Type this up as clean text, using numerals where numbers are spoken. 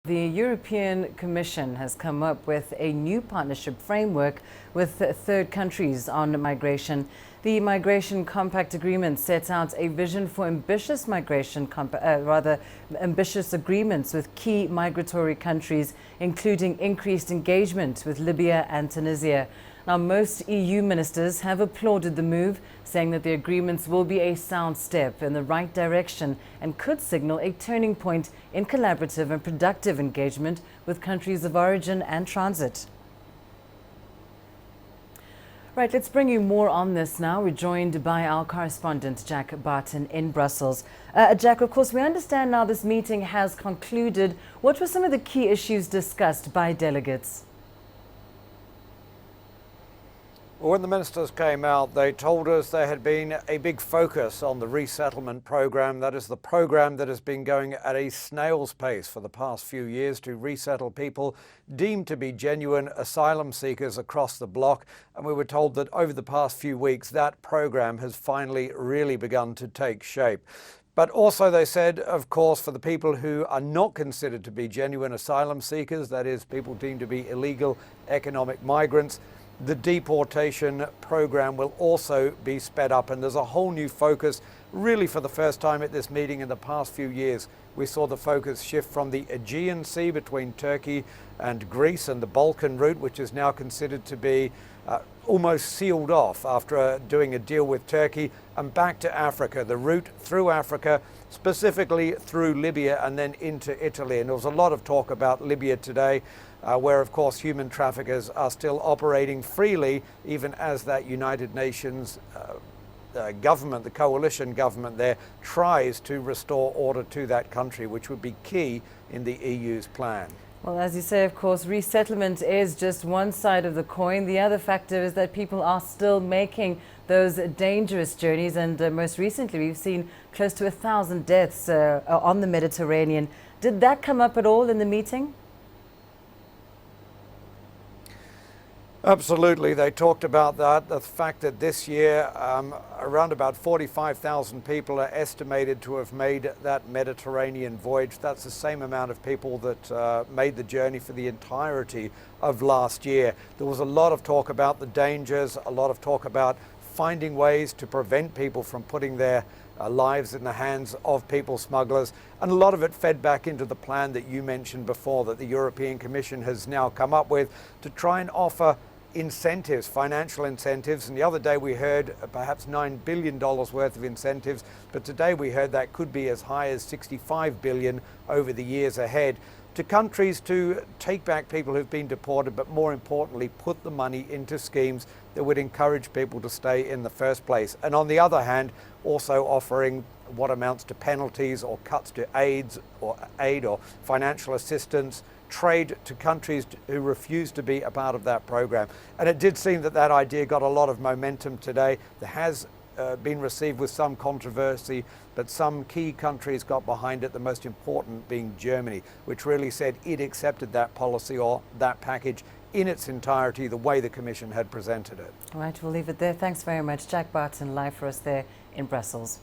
The European Commission has come up with a new partnership framework with third countries on migration. The Migration Compact Agreement sets out a vision for ambitious ambitious agreements with key migratory countries, including increased engagement with Libya and Tunisia. Now, most EU ministers have applauded the move, saying that the agreements will be a sound step in the right direction and could signal a turning point in collaborative and productive engagement with countries of origin and transit. Right, let's bring you more on this now. We're joined by our correspondent, Jack Barton, in Brussels. Jack, of course, we understand now this meeting has concluded. What were some of the key issues discussed by delegates? Well, when the ministers came out, they told us there had been a big focus on the resettlement program. That is the program that has been going at a snail's pace for the past few years to resettle people deemed to be genuine asylum seekers across the bloc. And we were told that over the past few weeks, that program has finally really begun to take shape. But also they said, of course, for the people who are not considered to be genuine asylum seekers, that is, people deemed to be illegal economic migrants, the deportation program will also be sped up, and there's a whole new focus. Really, for the first time at this meeting in the past few years, we saw the focus shift from the Aegean Sea between Turkey and Greece and the Balkan route, which is now considered to be almost sealed off after doing a deal with Turkey, and back to Africa, the route through Africa, specifically through Libya and then into Italy. And there was a lot of talk about Libya today, where, of course, human traffickers are still operating freely, even as that United Nations government, the coalition government there, tries to restore order to that country, which would be key in the EU's plan. Well, as you say, of course, resettlement is just one side of the coin. The other factor is that people are still making those dangerous journeys. And most recently, we've seen close to 1,000 deaths on the Mediterranean. Did that come up at all in the meeting? Absolutely. They talked about that, the fact that this year around about 45,000 people are estimated to have made that Mediterranean voyage. That's the same amount of people that made the journey for the entirety of last year. There was a lot of talk about the dangers, a lot of talk about finding ways to prevent people from putting their lives in the hands of people smugglers. And a lot of it fed back into the plan that you mentioned before that the European Commission has now come up with to try and offer incentives, financial incentives. And the other day we heard perhaps $9 billion worth of incentives, but today we heard that could be as high as $65 billion over the years ahead, to countries to take back people who've been deported, but more importantly, put the money into schemes that would encourage people to stay in the first place. And on the other hand, also offering what amounts to penalties or cuts to aid or financial assistance, trade to countries who refuse to be a part of that program. And it did seem that that idea got a lot of momentum today. There has been received with some controversy, but some key countries got behind it, the most important being Germany, which really said it accepted that policy or that package in its entirety, the way the Commission had presented it. All right, we'll leave it there. Thanks very much. Jack Barton, live for us there in Brussels.